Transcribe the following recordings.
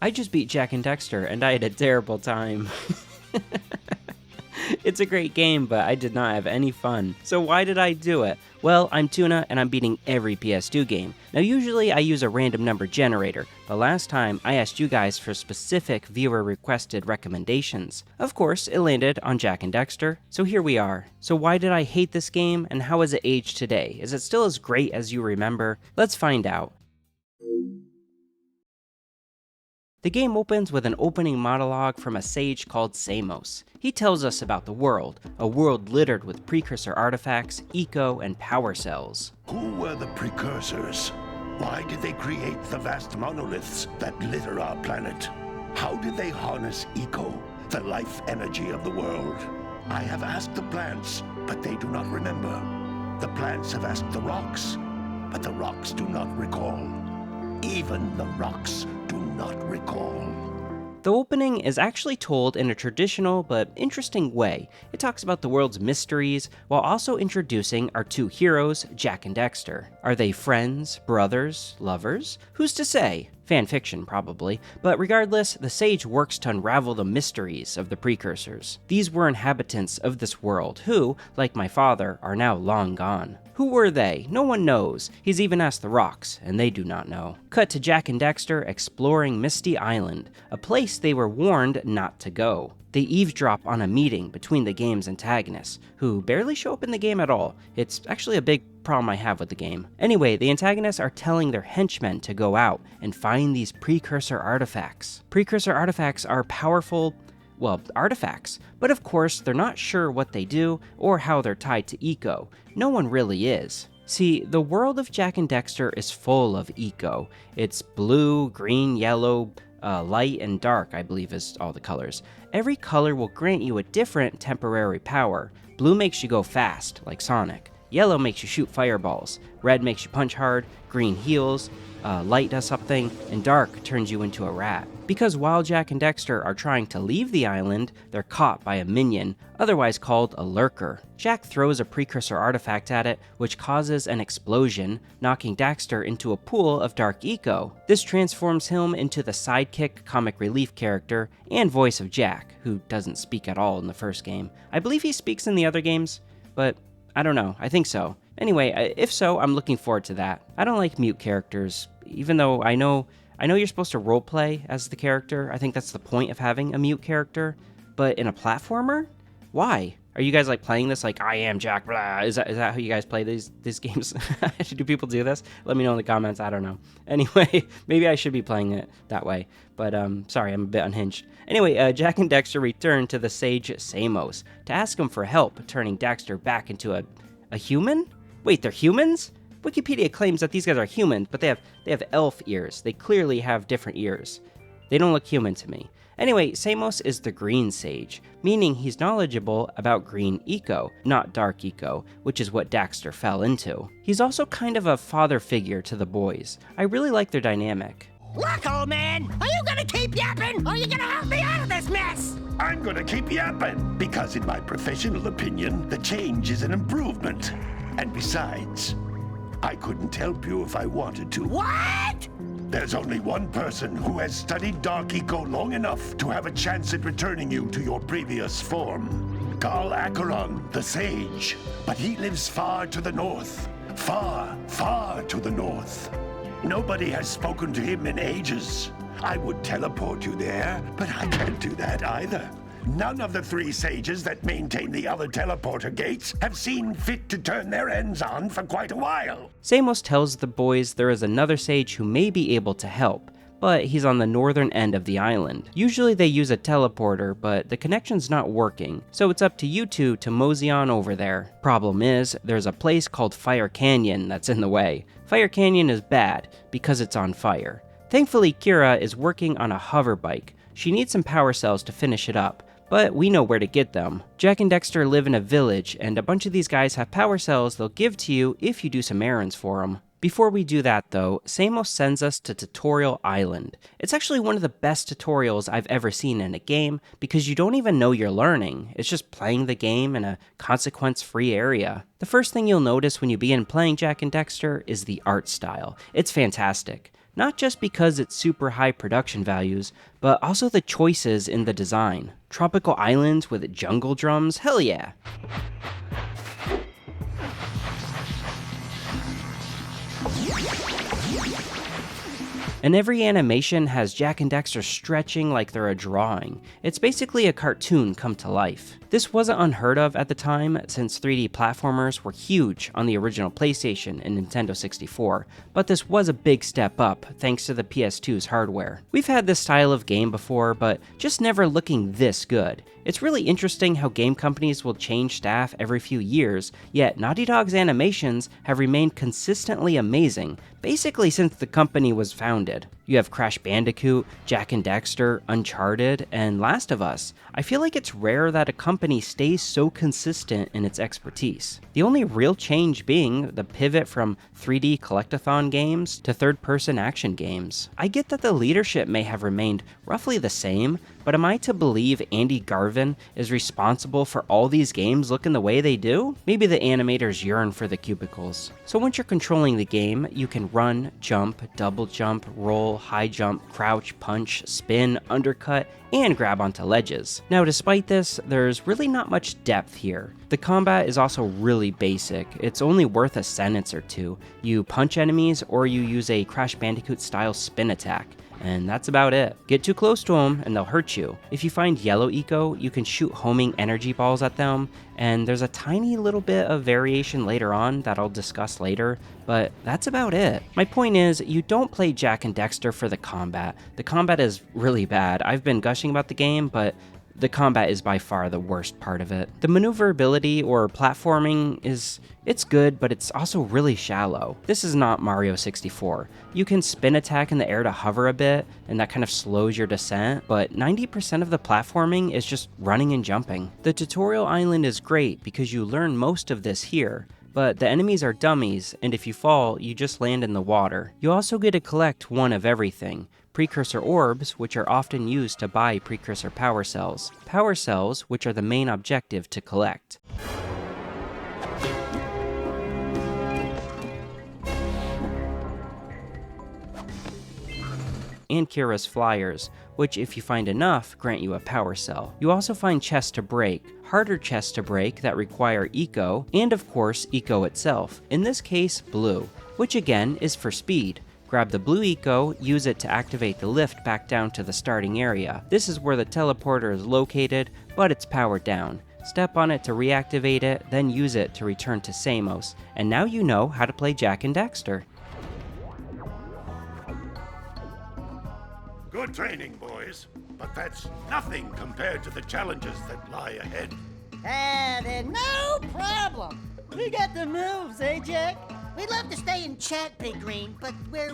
I just beat Jak and Daxter, and I had a terrible time. It's a great game, but I did not have any fun. So why did I do it? Well, I'm Tuna, and I'm beating every PS2 game. Now usually I use a random number generator, but last time I asked you guys for specific viewer-requested recommendations. Of course, it landed on Jak and Daxter, so here we are. So why did I hate this game, and how has it aged today? Is it still as great as you remember? Let's find out. The game opens with an opening monologue from a sage called Samos. He tells us about the world, a world littered with precursor artifacts, eco, and power cells. Who were the precursors? Why did they create the vast monoliths that litter our planet? How did they harness eco, the life energy of the world? I have asked the plants, but they do not remember. The plants have asked the rocks, but the rocks do not recall. Even the rocks do not recall. The opening is actually told in a traditional but interesting way. It talks about the world's mysteries while also introducing our two heroes, Jak and Daxter. Are they friends, brothers, lovers? Who's to say? Fanfiction, probably, but regardless, the sage works to unravel the mysteries of the precursors. These were inhabitants of this world who, like my father, are now long gone. Who were they? No one knows. He's even asked the rocks, and they do not know. Cut to Jak and Daxter exploring Misty Island, a place they were warned not to go. They eavesdrop on a meeting between the game's antagonists, who barely show up in the game at all. It's actually a big problem I have with the game. Anyway, the antagonists are telling their henchmen to go out and find these precursor artifacts. Precursor artifacts are powerful, artifacts, but of course they're not sure what they do or how they're tied to eco. No one really is. See, the world of Jak and Daxter is full of eco. It's blue, green, yellow, light, and dark, I believe is all the colors. Every color will grant you a different temporary power. Blue makes you go fast, like Sonic. Yellow makes you shoot fireballs. Red makes you punch hard. Green heals. Light does something. And dark turns you into a rat. Because while Jak and Daxter are trying to leave the island, they're caught by a minion, otherwise called a lurker. Jak throws a precursor artifact at it, which causes an explosion, knocking Daxter into a pool of dark eco. This transforms him into the sidekick comic relief character and voice of Jak, who doesn't speak at all in the first game. I believe he speaks in the other games, but I don't know, I think so. Anyway, if so, I'm looking forward to that. I don't like mute characters, even though I know you're supposed to roleplay as the character. I think that's the point of having a mute character, but in a platformer? Why? Are you guys like playing this like I am Jak, blah? Is that how you guys play these games? Do people do this? Let me know in the comments, I don't know. Anyway, maybe I should be playing it that way, but sorry, I'm a bit unhinged. Anyway, Jak and Daxter return to the sage Samos to ask him for help turning Daxter back into a human? Wait, they're humans? Wikipedia claims that these guys are humans, but they have elf ears. They clearly have different ears. They don't look human to me. Anyway, Samos is the green sage, meaning he's knowledgeable about green eco, not dark eco, which is what Daxter fell into. He's also kind of a father figure to the boys. I really like their dynamic. Look, old man, are you gonna keep yapping, or are you gonna help me out of this mess? I'm gonna keep yapping, because in my professional opinion, the change is an improvement. And besides, I couldn't help you if I wanted to. What? There's only one person who has studied Dark Eco long enough to have a chance at returning you to your previous form. Carl Acheron, the Sage. But he lives far to the north. Far, far to the north. Nobody has spoken to him in ages. I would teleport you there, but I can't do that either. None of the three sages that maintain the other teleporter gates have seen fit to turn their ends on for quite a while. Samos tells the boys there is another sage who may be able to help, but he's on the northern end of the island. Usually they use a teleporter, but the connection's not working, so it's up to you two to mosey on over there. Problem is, there's a place called Fire Canyon that's in the way. Fire Canyon is bad, because it's on fire. Thankfully, Kira is working on a hover bike. She needs some power cells to finish it up, but we know where to get them. Jak and Daxter live in a village, and a bunch of these guys have power cells they'll give to you if you do some errands for them. Before we do that though, Samos sends us to Tutorial Island. It's actually one of the best tutorials I've ever seen in a game, because you don't even know you're learning. It's just playing the game in a consequence-free area. The first thing you'll notice when you begin playing Jak and Daxter is the art style. It's fantastic. not just because it's super high production values, but also the choices in the design. Tropical islands with jungle drums, hell yeah! And every animation has Jak and Daxter stretching like they're a drawing. It's basically a cartoon come to life. This wasn't unheard of at the time, since 3D platformers were huge on the original PlayStation and Nintendo 64, but this was a big step up thanks to the PS2's hardware. We've had this style of game before, but just never looking this good. It's really interesting how game companies will change staff every few years, yet Naughty Dog's animations have remained consistently amazing, basically since the company was founded. You have Crash Bandicoot, Jak and Daxter, Uncharted, and Last of Us. I feel like it's rare that a company stays so consistent in its expertise. The only real change being the pivot from 3D collectathon games to third-person action games. I get that the leadership may have remained roughly the same, but am I to believe Andy Garvin is responsible for all these games looking the way they do? Maybe the animators yearn for the cubicles. So once you're controlling the game, you can run, jump, double jump, roll, high jump, crouch, punch, spin, undercut, and grab onto ledges. Now despite this, there's really not much depth here. The combat is also really basic. It's only worth a sentence or two. You punch enemies or you use a Crash Bandicoot style spin attack. And that's about it. Get too close to them and they'll hurt you. If you find yellow eco, you can shoot homing energy balls at them, and there's a tiny little bit of variation later on that I'll discuss later, but that's about it. My point is, you don't play Jak and Daxter for the combat. The combat is really bad. I've been gushing about the game, but the combat is by far the worst part of it. The maneuverability or platforming it's good, but it's also really shallow. This is not Mario 64. You can spin attack in the air to hover a bit, and that kind of slows your descent, but 90% of the platforming is just running and jumping. The tutorial island is great because you learn most of this here, but the enemies are dummies, and if you fall, you just land in the water. You also get to collect one of everything. Precursor orbs, which are often used to buy precursor power cells. Power cells, which are the main objective to collect. And Kira's flyers, which if you find enough, grant you a power cell. You also find chests to break, harder chests to break that require eco, and of course eco itself, in this case blue, which again is for speed. Grab the blue eco, use it to activate the lift back down to the starting area. This is where the teleporter is located, but it's powered down. Step on it to reactivate it, then use it to return to Samos, and now you know how to play Jak and Daxter. Good training, boys, but that's nothing compared to the challenges that lie ahead. Then no problem. We got the moves, eh, Jak? We'd love to stay and chat, Big Green, but we're,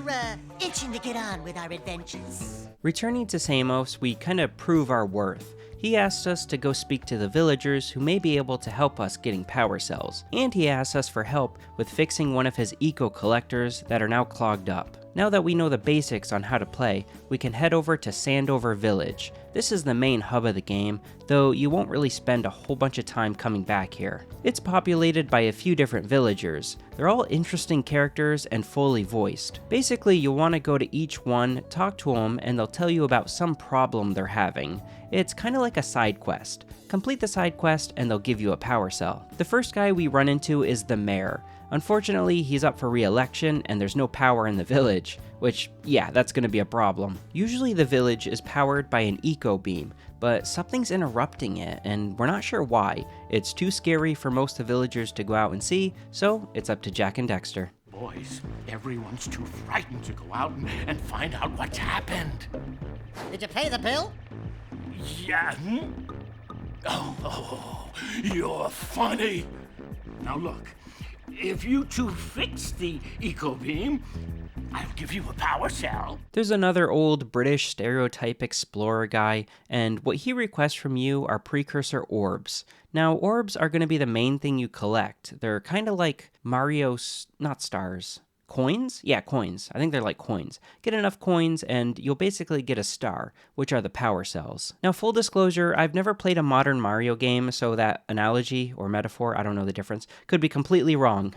itching to get on with our adventures. Returning to Samos, we kind of prove our worth. He asked us to go speak to the villagers who may be able to help us getting power cells, and he asked us for help with fixing one of his eco collectors that are now clogged up. Now that we know the basics on how to play, we can head over to Sandover Village. This is the main hub of the game, though you won't really spend a whole bunch of time coming back here. It's populated by a few different villagers. They're all interesting characters and fully voiced. Basically, you'll want to go to each one, talk to them, and they'll tell you about some problem they're having. It's kind of like a side quest. Complete the side quest and they'll give you a power cell. The first guy we run into is the mayor. Unfortunately, he's up for re-election and there's no power in the village, which, yeah, that's gonna be a problem. Usually the village is powered by an eco beam, but something's interrupting it and we're not sure why. It's too scary for most of the villagers to go out and see, so it's up to Jak and Daxter. Boys, everyone's too frightened to go out and find out what's happened. Did you pay the bill? Yeah. Oh, you're funny. Now look, if you two fix the eco beam, I'll give you a power cell. There's another old British stereotype explorer guy, and what he requests from you are precursor orbs. Now, orbs are going to be the main thing you collect. They're kind of like Mario's, not stars. coins? Yeah, coins. I think they're like coins. Get enough coins and you'll basically get a star, which are the power cells. Now, full disclosure, I've never played a modern Mario game, so that analogy or metaphor, I don't know the difference, could be completely wrong.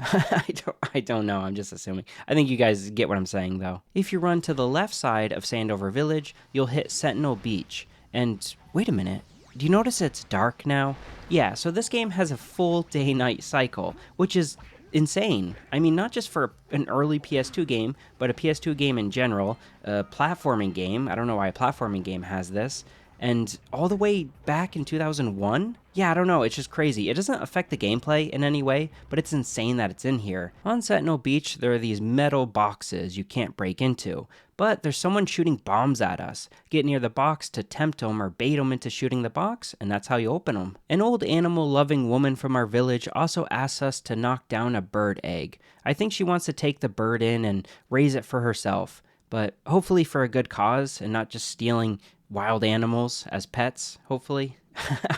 I don't know, I'm just assuming. I think you guys get what I'm saying, though. If you run to the left side of Sandover Village, you'll hit Sentinel Beach. And wait a minute, do you notice it's dark now? Yeah, so this game has a full day-night cycle, which is insane. I mean, not just for an early PS2 game, but a PS2 game in general, a platforming game. I don't know why a platforming game has this. And all the way back in 2001? Yeah, I don't know, it's just crazy. It doesn't affect the gameplay in any way, but it's insane that it's in here. On Sentinel Beach, there are these metal boxes you can't break into, but there's someone shooting bombs at us. Get near the box to tempt them or bait them into shooting the box, and that's how you open them. An old animal-loving woman from our village also asks us to knock down a bird egg. I think she wants to take the bird in and raise it for herself, but hopefully for a good cause and not just stealing wild animals as pets, hopefully.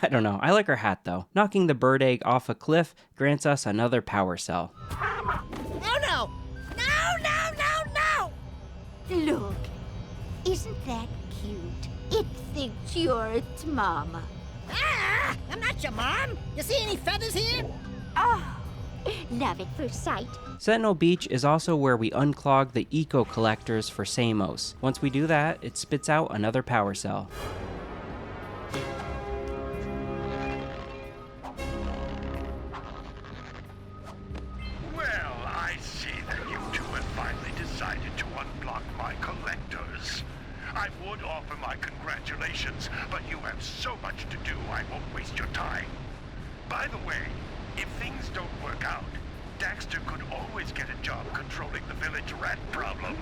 I don't know. I like her hat, though. Knocking the bird egg off a cliff grants us another power cell. Oh no! No, no, no, no! Look, isn't that cute? It thinks you're its mama. Ah! I'm not your mom! You see any feathers here? Oh, love at first sight. Sentinel Beach is also where we unclog the eco collectors for Samos. Once we do that, it spits out another power cell. Well, I see that you two have finally decided to unblock my collectors. I would offer my congratulations, but you have so much to do, I won't waste your time. By the way, if things don't work out, Daxter could always get a job controlling the village rat problem.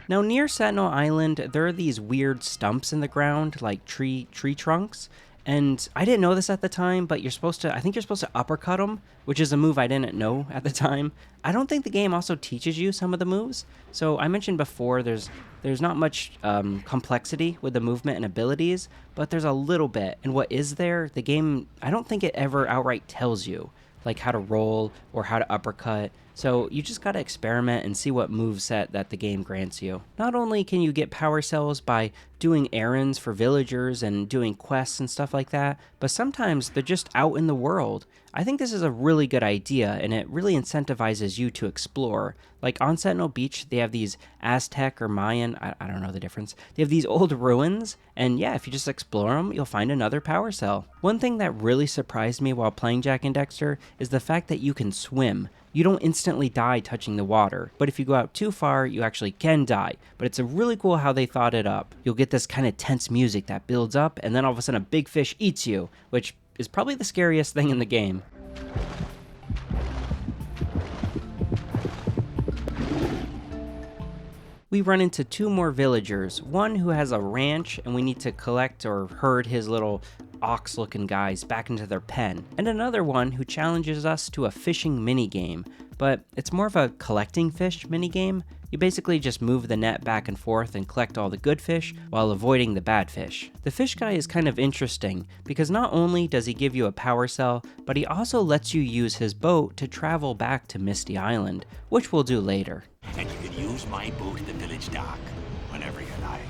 Now, near Sentinel Island, there are these weird stumps in the ground, like tree trunks. And I didn't know this at the time, but I think you're supposed to uppercut them, which is a move I didn't know at the time. I don't think the game also teaches you some of the moves. So I mentioned before, there's not much complexity with the movement and abilities, but there's a little bit. And what is there, the game, I don't think it ever outright tells you, like how to roll or how to uppercut. So you just gotta experiment and see what moveset that the game grants you. Not only can you get power cells by doing errands for villagers and doing quests and stuff like that, but sometimes they're just out in the world. I think this is a really good idea, and it really incentivizes you to explore. Like on Sentinel Beach, they have these Aztec or Mayan, I don't know the difference. They have these old ruins, and yeah, if you just explore them, you'll find another power cell. One thing that really surprised me while playing Jak and Daxter is the fact that you can swim. You don't instantly die touching the water, but if you go out too far, you actually can die. But it's really cool how they thought it up. You'll get this kind of tense music that builds up, and then all of a sudden a big fish eats you, which is probably the scariest thing in the game. We run into two more villagers, one who has a ranch and we need to collect or herd his little ox-looking guys back into their pen, and another one who challenges us to a fishing minigame, but it's more of a collecting fish minigame. You basically just move the net back and forth and collect all the good fish while avoiding the bad fish. The fish guy is kind of interesting because not only does he give you a power cell, but he also lets you use his boat to travel back to Misty Island, which we'll do later. And you can use my boat at the village dock whenever you like.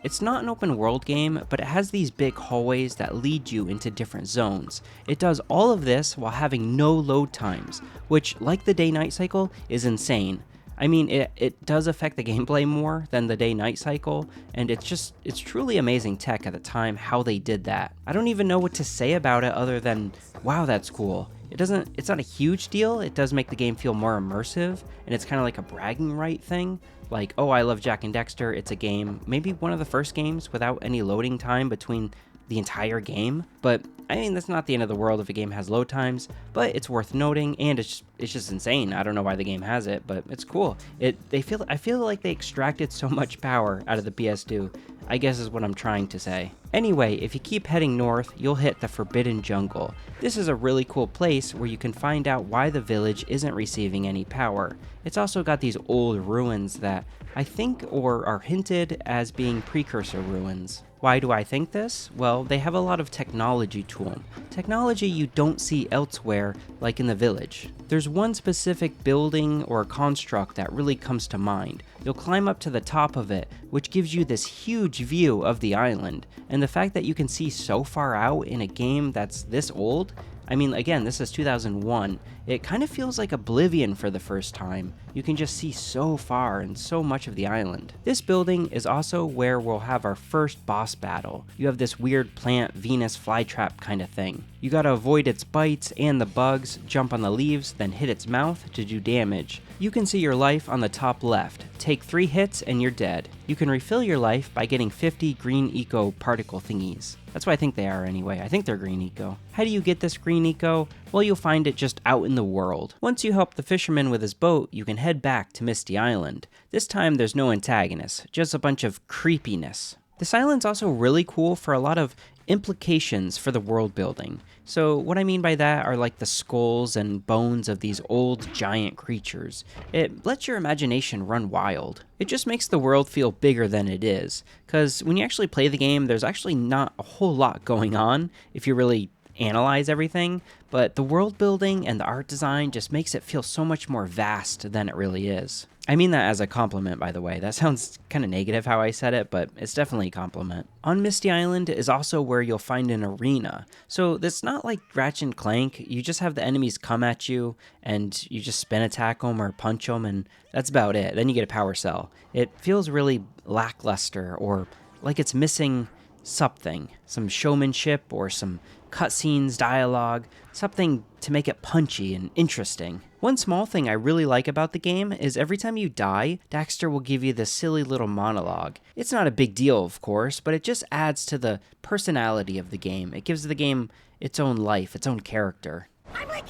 It's not an open world game, but it has these big hallways that lead you into different zones. It does all of this while having no load times, which, like the day-night cycle, is insane. I mean, it does affect the gameplay more than the day-night cycle, and it's truly amazing tech at the time how they did that. I don't even know what to say about it other than, wow, that's cool. It's not a huge deal. It does make the game feel more immersive, and it's kind of like a bragging right thing. Like, oh, I love Jak and Daxter. It's a game, maybe one of the first games without any loading time between the entire game. But I mean, that's not the end of the world if a game has load times, but it's worth noting, and it's just insane. I don't know why the game has it, but it's cool. I feel like they extracted so much power out of the PS2, I guess is what I'm trying to say. Anyway, if you keep heading north, you'll hit the Forbidden Jungle. This is a really cool place where you can find out why the village isn't receiving any power. It's also got these old ruins that I think or are hinted as being Precursor ruins. Why do I think this? Well, they have a lot of technology to them. Technology you don't see elsewhere, like in the village. There's one specific building or construct that really comes to mind. You'll climb up to the top of it, which gives you this huge view of the island. And the fact that you can see so far out in a game that's this old, I mean, again, this is 2001. It kind of feels like Oblivion for the first time. You can just see so far and so much of the island. This building is also where we'll have our first boss battle. You have this weird plant Venus flytrap kind of thing. You gotta avoid its bites and the bugs, jump on the leaves, then hit its mouth to do damage. You can see your life on the top left. Take 3 hits and you're dead. You can refill your life by getting 50 green eco particle thingies. That's what I think they are anyway. I think they're green eco. How do you get this green eco? Well, you'll find it just out in the world. Once you help the fisherman with his boat, you can head back to Misty Island. This time there's no antagonist, just a bunch of creepiness. This island's also really cool for a lot of implications for the world building. So what I mean by that are like the skulls and bones of these old giant creatures. It lets your imagination run wild. It just makes the world feel bigger than it is, because when you actually play the game, there's actually not a whole lot going on if you really analyze everything, but the world building and the art design just makes it feel so much more vast than it really is. I mean that as a compliment, by the way. That sounds kind of negative how I said it, but it's definitely a compliment. On Misty Island is also where you'll find an arena. So it's not like Ratchet and Clank. You just have the enemies come at you, and you just spin attack them or punch them, and that's about it. Then you get a power cell. It feels really lackluster, or like it's missing something. Some showmanship or some cutscenes, dialogue, something to make it punchy and interesting. One small thing I really like about the game is every time you die, Daxter will give you this silly little monologue. It's not a big deal, of course, but it just adds to the personality of the game. It gives the game its own life, its own character. I'm like,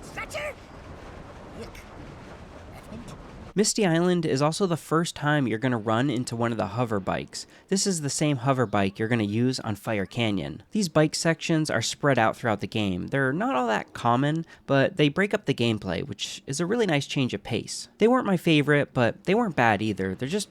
stretcher? Yuck. Misty Island is also the first time you're going to run into one of the hover bikes. This is the same hover bike you're going to use on Fire Canyon. These bike sections are spread out throughout the game. They're not all that common, but they break up the gameplay, which is a really nice change of pace. They weren't my favorite, but they weren't bad either. They're just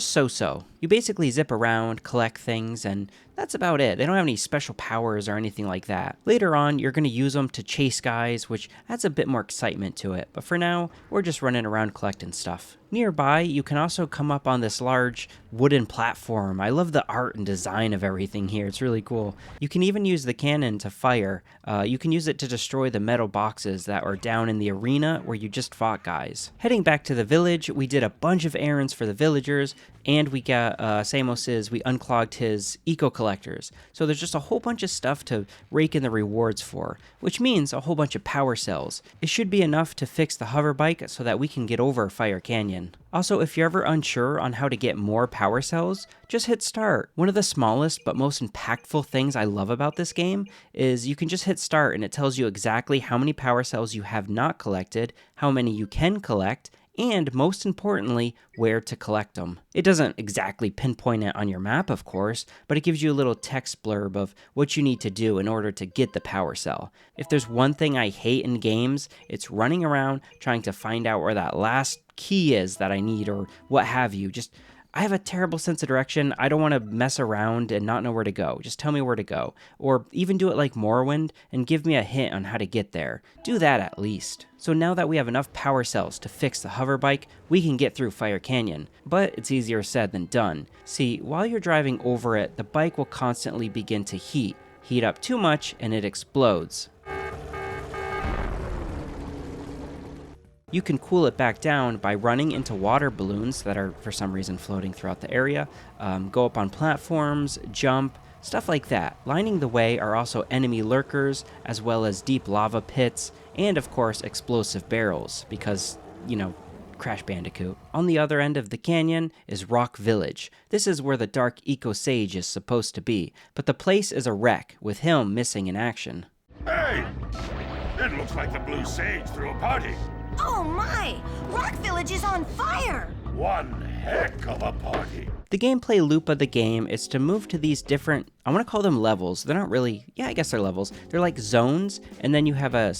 so-so. You basically zip around, collect things, and that's about it. They don't have any special powers or anything like that. Later on, you're going to use them to chase guys, which adds a bit more excitement to it. But for now, we're just running around collecting stuff. Nearby, you can also come up on this large wooden platform. I love the art and design of everything here. It's really cool. You can even use the cannon to fire. You can use it to destroy the metal boxes that are down in the arena where you just fought guys. Heading back to the village, we did a bunch of errands for the villagers, and we got we unclogged his eco collectors. So there's just a whole bunch of stuff to rake in the rewards for, which means a whole bunch of power cells. It should be enough to fix the hover bike so that we can get over Fire Canyon. Also, if you're ever unsure on how to get more power cells, just hit start. One of the smallest but most impactful things I love about this game is you can just hit start and it tells you exactly how many power cells you have not collected, how many you can collect, and most importantly, where to collect them. It doesn't exactly pinpoint it on your map, of course, but it gives you a little text blurb of what you need to do in order to get the power cell. If there's one thing I hate in games, it's running around trying to find out where that last key is that I need or what have you. I have a terrible sense of direction. I don't want to mess around and not know where to go. Just tell me where to go. Or even do it like Morrowind and give me a hint on how to get there. Do that at least. So now that we have enough power cells to fix the hover bike, we can get through Fire Canyon. But it's easier said than done. See, while you're driving over it, the bike will constantly begin to heat. Heat up too much and it explodes. You can cool it back down by running into water balloons that are for some reason floating throughout the area, go up on platforms, jump, stuff like that. Lining the way are also enemy lurkers, as well as deep lava pits, and of course explosive barrels, because, Crash Bandicoot. On the other end of the canyon is Rock Village. This is where the Dark Eco Sage is supposed to be, but the place is a wreck, with him missing in action. Hey! It looks like the Blue Sage threw a party. Oh my! Rock Village is on fire! One heck of a party. The gameplay loop of the game is to move to these different, I want to call them levels. They're not really, I guess they're levels. They're like zones, and then you have a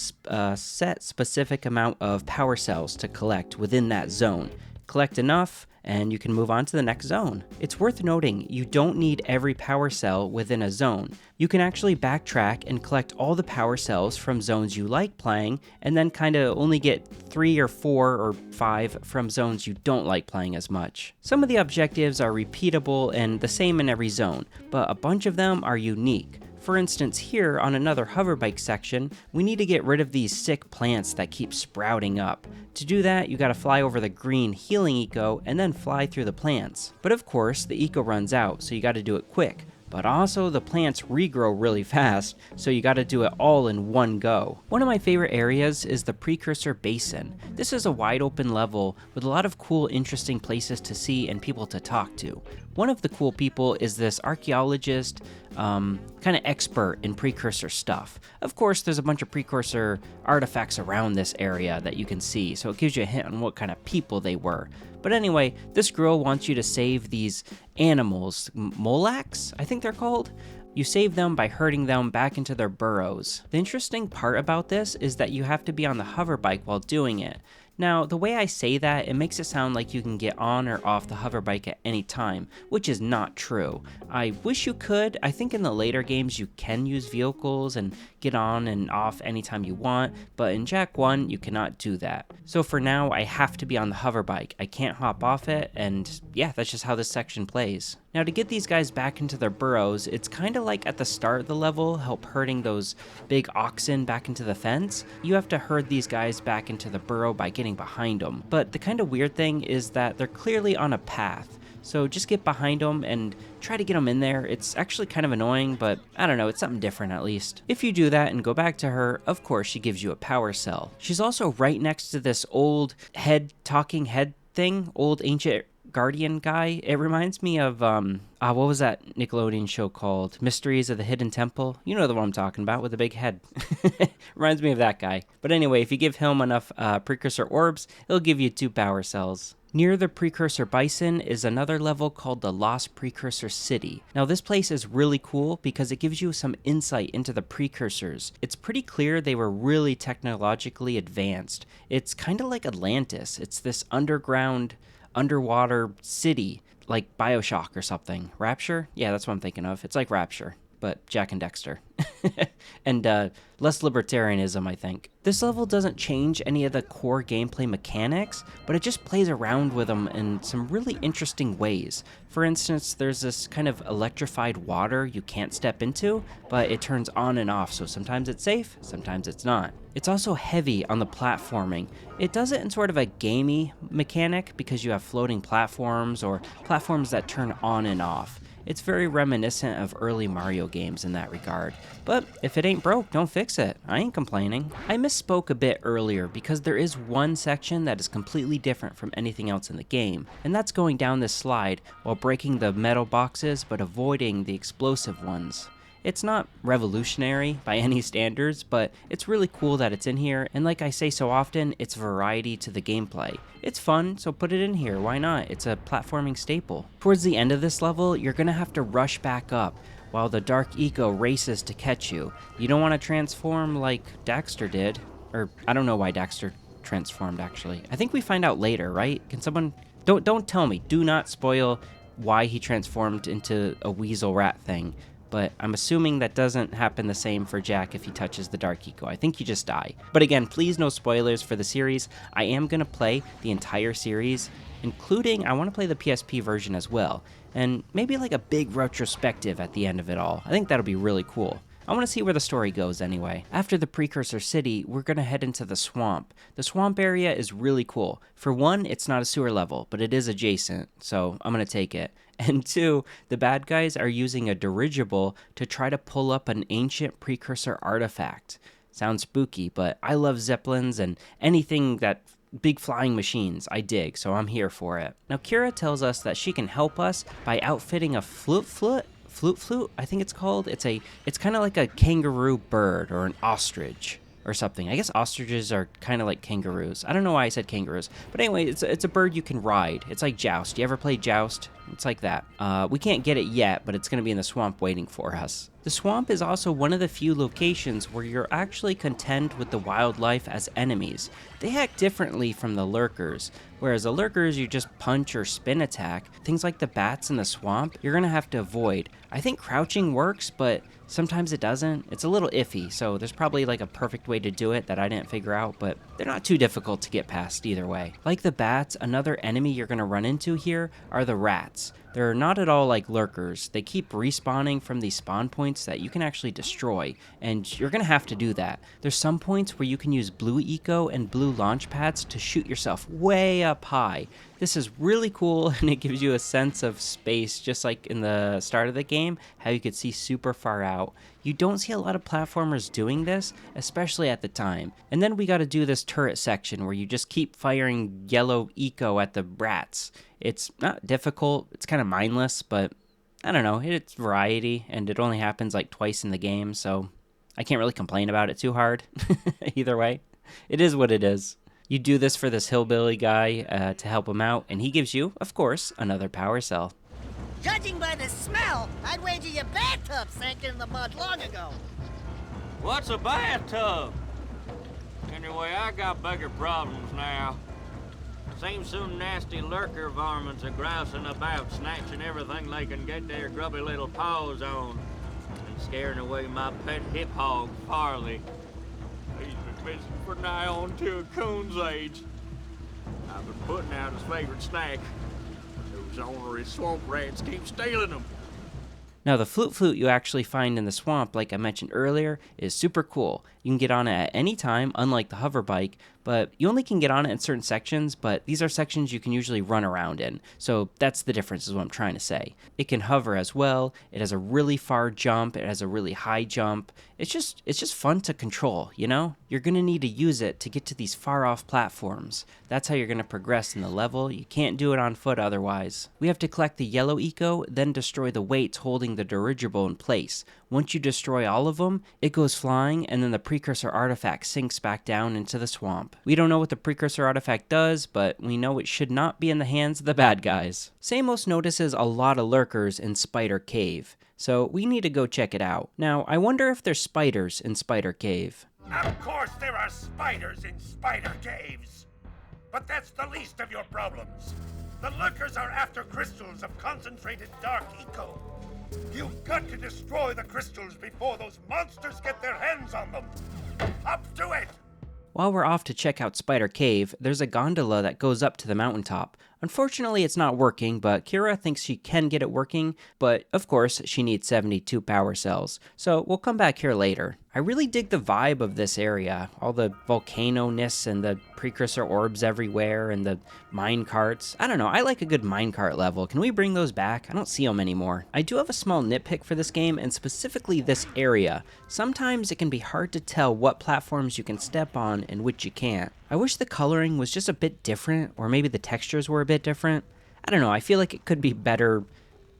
set specific amount of power cells to collect within that zone. collect enough, and you can move on to the next zone. It's worth noting, you don't need every power cell within a zone. You can actually backtrack and collect all the power cells from zones you like playing, and then kind of only get 3 or 4 or 5 from zones you don't like playing as much. Some of the objectives are repeatable and the same in every zone, but a bunch of them are unique. For instance, here on another hoverbike section, we need to get rid of these sick plants that keep sprouting up. To do that, you gotta fly over the green healing eco and then fly through the plants. But of course, the eco runs out, so you gotta do it quick. But also the plants regrow really fast, so you gotta do it all in one go. One of my favorite areas is the Precursor Basin. This is a wide open level with a lot of cool, interesting places to see and people to talk to. One of the cool people is this archaeologist, kind of expert in Precursor stuff. Of course, there's a bunch of Precursor artifacts around this area that you can see, so it gives you a hint on what kind of people they were. But anyway, this girl wants you to save these animals, molacs, I think they're called. You save them by herding them back into their burrows. The interesting part about this is that you have to be on the hoverbike while doing it. Now, the way I say that, it makes it sound like you can get on or off the hoverbike at any time, which is not true. I wish you could. I think in the later games you can use vehicles and get on and off anytime you want, but in Jak 1 you cannot do that. So for now, I have to be on the hoverbike. I can't hop off it, and yeah, that's just how this section plays. Now, to get these guys back into their burrows, it's kind of like at the start of the level, help herding those big oxen back into the fence. You have to herd these guys back into the burrow by getting behind them. But the kind of weird thing is that they're clearly on a path. So just get behind them and try to get them in there. It's actually kind of annoying, but I don't know, it's something different at least. If you do that and go back to her, of course she gives you a power cell. She's also right next to this old talking head thing, old ancient Guardian guy. It reminds me of what was that Nickelodeon show called? Mysteries of the Hidden Temple. You know the one I'm talking about with the big head. Reminds me of that guy. But anyway, if you give him enough Precursor orbs, he'll give you 2 power cells. Near the Precursor Bison is another level called the Lost Precursor City. Now this place is really cool because it gives you some insight into the Precursors. It's pretty clear they were really technologically advanced. It's kind of like Atlantis. It's this underwater city, like BioShock or something. Rapture? Yeah, that's what I'm thinking of. It's like Rapture, but Jak and Daxter. And less libertarianism, I think. This level doesn't change any of the core gameplay mechanics, but it just plays around with them in some really interesting ways. For instance, there's this kind of electrified water you can't step into, but it turns on and off, so sometimes it's safe, sometimes it's not. It's also heavy on the platforming. It does it in sort of a gamey mechanic because you have floating platforms or platforms that turn on and off. It's very reminiscent of early Mario games in that regard. But if it ain't broke, don't fix it. I ain't complaining. I misspoke a bit earlier because there is one section that is completely different from anything else in the game, and that's going down this slide while breaking the metal boxes but avoiding the explosive ones. It's not revolutionary by any standards, but it's really cool that it's in here, and like I say so often, it's variety to the gameplay. It's fun, so put it in here, why not? It's a platforming staple. Towards the end of this level, you're gonna have to rush back up while the Dark Eco races to catch you. You don't want to transform like Daxter did, or I don't know why Daxter transformed actually. I think we find out later, right? Can someone... Don't tell me, do not spoil why he transformed into a weasel rat thing. But I'm assuming that doesn't happen the same for Jak if he touches the Dark Eco. I think you just die. But again, please no spoilers for the series. I am going to play the entire series, including I want to play the PSP version as well. And maybe like a big retrospective at the end of it all. I think that'll be really cool. I want to see where the story goes anyway. After the Precursor City, we're going to head into the swamp. The swamp area is really cool. For one, it's not a sewer level, but it is adjacent, so I'm going to take it. And 2, the bad guys are using a dirigible to try to pull up an ancient Precursor artifact. Sounds spooky, but I love Zeppelins and anything that big flying machines I dig, so I'm here for it. Now Kira tells us that she can help us by outfitting a flute, I think it's called. It's kind of like a kangaroo bird or an ostrich. or something. I guess ostriches are kind of like kangaroos. I don't know why I said kangaroos. But anyway, it's a bird you can ride. It's like Joust. You ever play Joust? It's like that. We can't get it yet, but it's going to be in the swamp waiting for us. The swamp is also one of the few locations where you're actually contend with the wildlife as enemies. They act differently from the lurkers, whereas the lurkers you just punch or spin attack. Things like the bats in the swamp, you're going to have to avoid. I think crouching works, but sometimes it doesn't. It's a little iffy, so there's probably like a perfect way to do it that I didn't figure out, but they're not too difficult to get past either way. Like the bats, another enemy you're going to run into here are the rats. They're not at all like lurkers. They keep respawning from these spawn points that you can actually destroy, and you're going to have to do that. There's some points where you can use blue eco and blue launch pads to shoot yourself way up high. This is really cool, and it gives you a sense of space, just like in the start of the game, how you could see super far out. You don't see a lot of platformers doing this, especially at the time. And then we got to do this turret section where you just keep firing yellow eco at the rats. It's not difficult, it's kind of mindless, but I don't know, it's variety, and it only happens like twice in the game, so I can't really complain about it too hard. Either way, it is what it is. You do this for this hillbilly guy to help him out, and he gives you, of course, another power cell. Judging by the smell, I'd wager your bathtub sank in the mud long ago. What's a bathtub? Anyway, I got bigger problems now. Seems some nasty lurker varmints are grousing about, snatching everything they can get their grubby little paws on, and scaring away my pet hip hog, Farley. He's been missing for nigh on to a coon's age. I've been putting out his favorite snack. Those ornery swamp rats keep stealing them. Now the flute you actually find in the swamp, like I mentioned earlier, is super cool. You can get on it at any time, unlike the hover bike, but you only can get on it in certain sections, but these are sections you can usually run around in. So that's the difference is what I'm trying to say. It can hover as well, it has a really far jump, it has a really high jump. It's just fun to control, you know? You're gonna need to use it to get to these far off platforms. That's how you're gonna progress in the level. You can't do it on foot otherwise. We have to collect the yellow eco, then destroy the weights holding the dirigible in place. Once you destroy all of them, it goes flying, and then the Precursor artifact sinks back down into the swamp. We don't know what the Precursor artifact does, but we know it should not be in the hands of the bad guys. Samos notices a lot of lurkers in Spider Cave, so we need to go check it out. Now, I wonder if there's spiders in Spider Cave. Of course there are spiders in spider caves. But that's the least of your problems. The lurkers are after crystals of concentrated dark eco. You've got to destroy the crystals before those monsters get their hands on them. Up to it! While we're off to check out Spider Cave, there's a gondola that goes up to the mountaintop. Unfortunately, it's not working, but Kira thinks she can get it working, but of course, she needs 72 power cells, so we'll come back here later. I really dig the vibe of this area, all the volcano-ness and the Precursor orbs everywhere and the mine carts. I don't know, I like a good minecart level. Can we bring those back? I don't see them anymore. I do have a small nitpick for this game, and specifically this area. Sometimes it can be hard to tell what platforms you can step on and which you can't. I wish the coloring was just a bit different, or maybe the textures were a bit different. I don't know, I feel like it could be better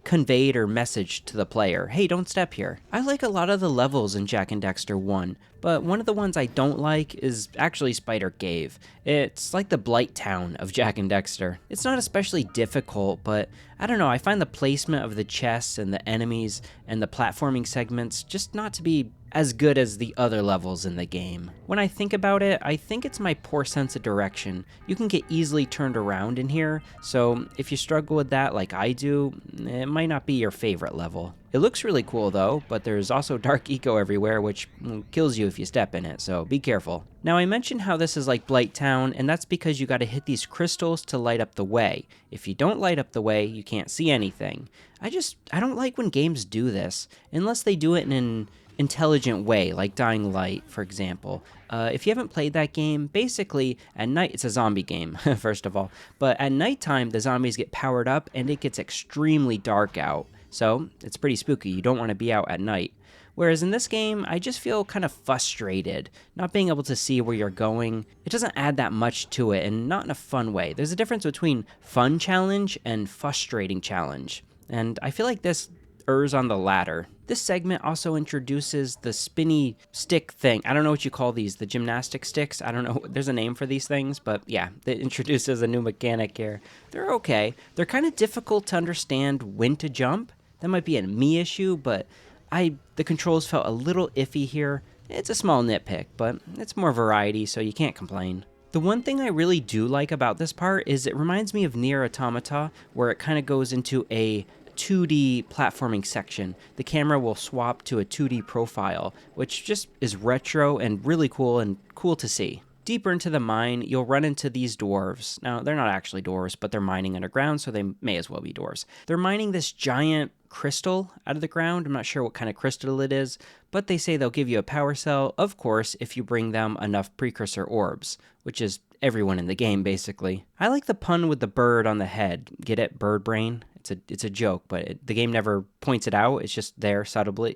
conveyed or messaged to the player. Hey, don't step here. I like a lot of the levels in Jak and Daxter 1, but one of the ones I don't like is actually Spider Cave. It's like the Blight Town of Jak and Daxter. It's not especially difficult, but I don't know, I find the placement of the chests and the enemies and the platforming segments just not to be as good as the other levels in the game. When I think about it, I think it's my poor sense of direction. You can get easily turned around in here, so if you struggle with that like I do, it might not be your favorite level. It looks really cool though, but there's also dark eco everywhere, which kills you if you step in it, so be careful. Now I mentioned how this is like Blight Town, and that's because you gotta hit these crystals to light up the way. If you don't light up the way, you can't see anything. I don't like when games do this, unless they do it in an intelligent way, like Dying Light, for example. If you haven't played that game, basically, at night, it's a zombie game, first of all, but at nighttime, the zombies get powered up, and it gets extremely dark out. So, it's pretty spooky, you don't want to be out at night. Whereas in this game, I just feel kind of frustrated, not being able to see where you're going. It doesn't add that much to it, and not in a fun way. There's a difference between fun challenge and frustrating challenge. And I feel like this errs on the latter. This segment also introduces the spinny stick thing. I don't know what you call these, the gymnastic sticks. I don't know, there's a name for these things, but yeah, it introduces a new mechanic here. They're okay. They're kind of difficult to understand when to jump. That might be a me issue, but the controls felt a little iffy here. It's a small nitpick, but it's more variety, so you can't complain. The one thing I really do like about this part is it reminds me of Nier Automata, where it kind of goes into a 2D platforming section. The camera will swap to a 2D profile, which just is retro and really cool to see. Deeper into the mine, you'll run into these dwarves. Now, they're not actually dwarves, but they're mining underground, so they may as well be dwarves. They're mining this giant crystal out of the ground. I'm not sure what kind of crystal it is, but they say they'll give you a power cell, of course, if you bring them enough precursor orbs, which is everyone in the game, basically. I like the pun with the bird on the head. Get it? Bird brain? It's a joke, but the game never points it out. It's just there subtly.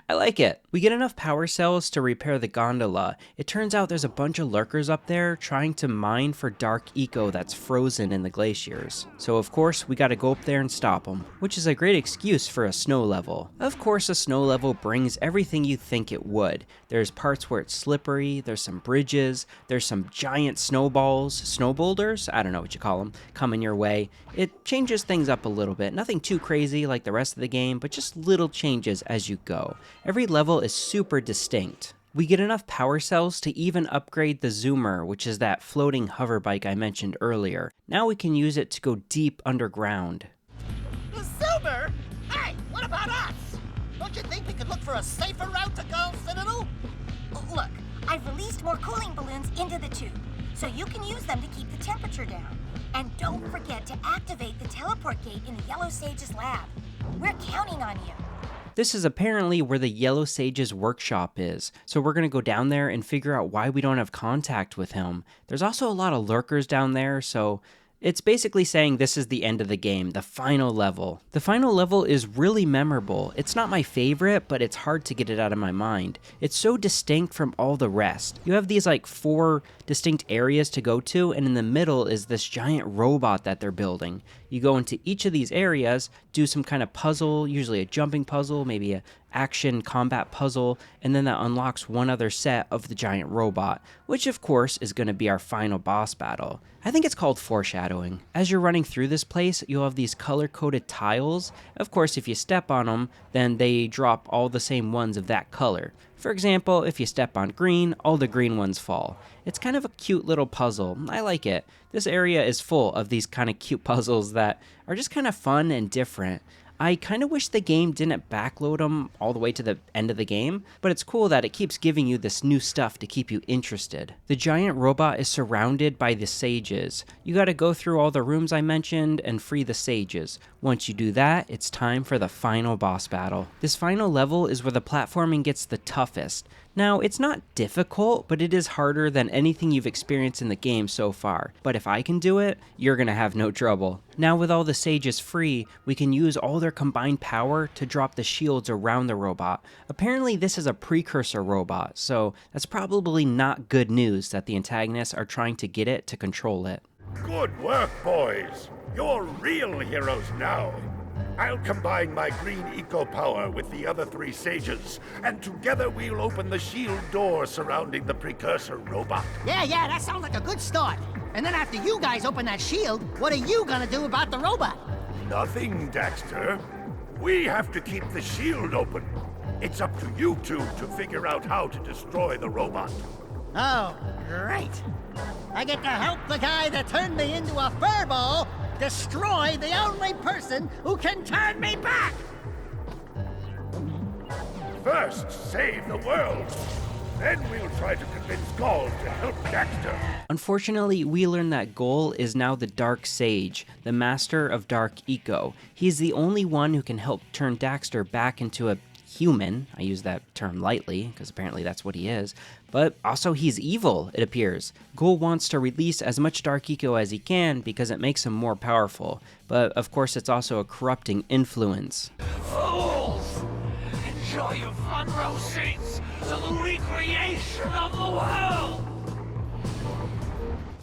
I like it. We get enough power cells to repair the gondola. It turns out there's a bunch of lurkers up there trying to mine for dark eco that's frozen in the glaciers. So of course, we gotta go up there and stop them, which is a great excuse for a snow level. Of course, a snow level brings everything you think it would. There's parts where it's slippery, there's some bridges, there's some giant snowballs, snow boulders, I don't know what you call them, coming your way. It changes things up a little bit. Nothing too crazy like the rest of the game, but just little changes as you go. Every level is super distinct. We get enough power cells to even upgrade the zoomer, which is that floating hover bike I mentioned earlier. Now we can use it to go deep underground. The Zoomer? Hey, what about us? Don't you think we could look for a safer route to Gull Citadel? Look, I've released more cooling balloons into the tube, so you can use them to keep the temperature down. And don't forget to activate the teleport gate in the Yellow Sage's lab. We're counting on you. This is apparently where the Yellow Sage's workshop is, so we're going to go down there and figure out why we don't have contact with him. There's also a lot of lurkers down there, so it's basically saying this is the end of the game, the final level. The final level is really memorable. It's not my favorite, but it's hard to get it out of my mind. It's so distinct from all the rest. You have these like 4 distinct areas to go to, and in the middle is this giant robot that they're building. You go into each of these areas, do some kind of puzzle, usually a jumping puzzle, maybe a action combat puzzle, and then that unlocks one other set of the giant robot, which of course is going to be our final boss battle. I think it's called foreshadowing. As you're running through this place, you'll have these color-coded tiles. Of course, if you step on them, then they drop all the same ones of that color. For example, if you step on green, all the green ones fall. It's kind of a cute little puzzle. I like it. This area is full of these kind of cute puzzles that are just kind of fun and different. I kind of wish the game didn't backload them all the way to the end of the game, but it's cool that it keeps giving you this new stuff to keep you interested. The giant robot is surrounded by the sages. You gotta go through all the rooms I mentioned and free the sages. Once you do that, it's time for the final boss battle. This final level is where the platforming gets the toughest. Now, it's not difficult, but it is harder than anything you've experienced in the game so far. But if I can do it, you're gonna have no trouble. Now with all the sages free, we can use all their combined power to drop the shields around the robot. Apparently this is a precursor robot, so that's probably not good news that the antagonists are trying to get it to control it. Good work, boys. You're real heroes now. I'll combine my green eco power with the other 3 sages, and together we'll open the shield door surrounding the precursor robot. Yeah, that sounds like a good start. And then after you guys open that shield, what are you gonna do about the robot? Nothing, Daxter. We have to keep the shield open. It's up to you 2 to figure out how to destroy the robot. Oh, great. I get to help the guy that turned me into a furball destroy the only person who can turn me back! First, save the world. Then we'll try to convince Gaul to help Daxter. Unfortunately, we learn that Gaul is now the Dark Sage, the master of Dark Eco. He's the only one who can help turn Daxter back into a human. I use that term lightly, because apparently that's what he is. But also he's evil, it appears. Gaul wants to release as much Dark Eco as he can because it makes him more powerful. But of course it's also a corrupting influence. Fools! Enjoy your front row seats to the recreation of the world!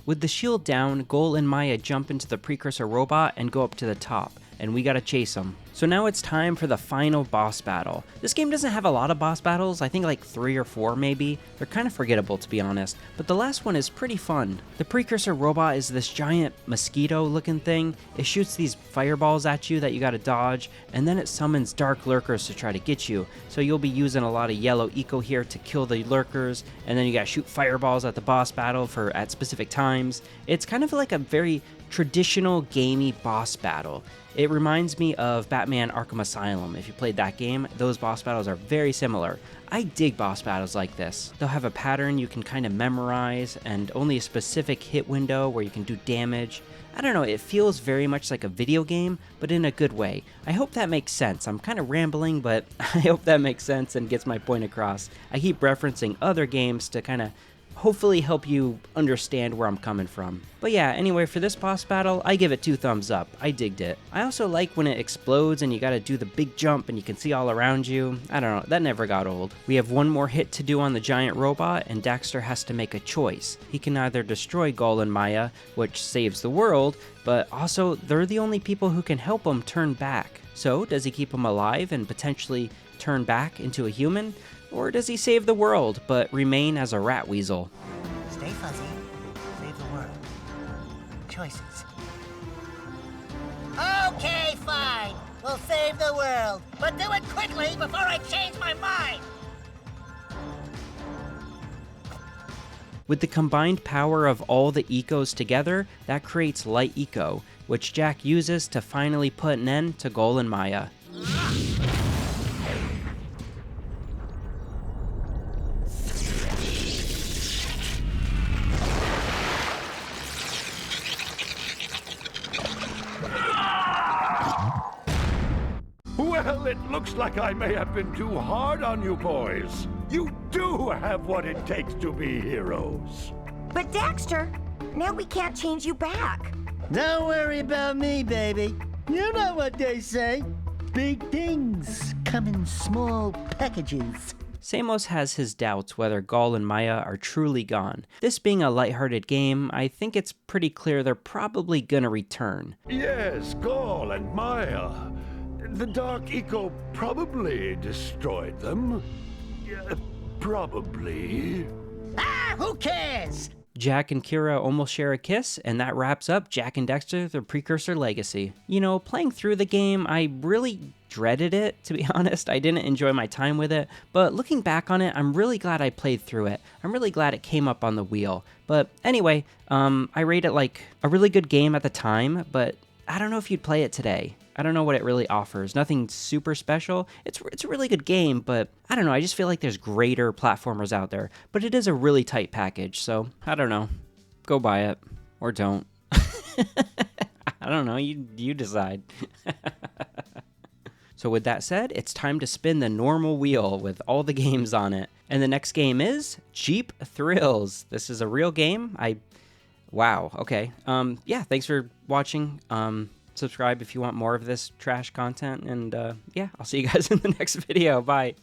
With the shield down, Gaul and Maya jump into the precursor robot and go up to the top. and we gotta chase them. So now it's time for the final boss battle. This game doesn't have a lot of boss battles, I think like 3 or 4 maybe. They're kind of forgettable to be honest, but the last one is pretty fun. The Precursor robot is this giant mosquito looking thing. It shoots these fireballs at you that you gotta dodge, and then it summons dark lurkers to try to get you. So you'll be using a lot of yellow eco here to kill the lurkers, and then you gotta shoot fireballs at the boss battle at specific times. It's kind of like a very traditional gamey boss battle. It reminds me of Batman Arkham Asylum. If you played that game, those boss battles are very similar. I dig boss battles like this. They'll have a pattern you can kind of memorize and only a specific hit window where you can do damage. I don't know, it feels very much like a video game, but in a good way. I hope that makes sense. I'm kind of rambling, but I hope that makes sense and gets my point across. I keep referencing other games to kind of hopefully help you understand where I'm coming from. But yeah, anyway, for this boss battle, I give it 2 thumbs up. I digged it. I also like when it explodes and you gotta do the big jump and you can see all around you. I don't know, that never got old. We have one more hit to do on the giant robot, and Daxter has to make a choice. He can either destroy Gul and Maya, which saves the world, but also they're the only people who can help him turn back. So does he keep him alive and potentially turn back into a human? Or does he save the world, but remain as a rat weasel? Stay fuzzy. Save the world. Choices. Okay, fine. We'll save the world. But do it quickly before I change my mind. With the combined power of all the ecos together, that creates light eco, which Jak uses to finally put an end to Gul and Maya. Well, it looks like I may have been too hard on you boys. You do have what it takes to be heroes. But Daxter, now we can't change you back. Don't worry about me, baby. You know what they say. Big things come in small packages. Samos has his doubts whether Gul and Maya are truly gone. This being a lighthearted game, I think it's pretty clear they're probably gonna return. Yes, Gul and Maya. The Dark Eco probably destroyed them. Yeah, probably. Ah, who cares? Jak and Kira almost share a kiss, and that wraps up Jak and Daxter, the Precursor Legacy. You know, playing through the game, I really dreaded it, to be honest. I didn't enjoy my time with it, but looking back on it, I'm really glad I played through it. I'm really glad it came up on the wheel. But anyway, I rate it like a really good game at the time, but I don't know if you'd play it today. I don't know what it really offers. Nothing super special. It's a really good game, but I don't know. I just feel like there's greater platformers out there. But it is a really tight package, so I don't know. Go buy it. Or don't. I don't know. You decide. So with that said, it's time to spin the normal wheel with all the games on it. And the next game is Cheap Thrills. This is a real game. Wow. Okay. Yeah, thanks for watching. Subscribe if you want more of this trash content, and yeah, I'll see you guys in the next video. Bye.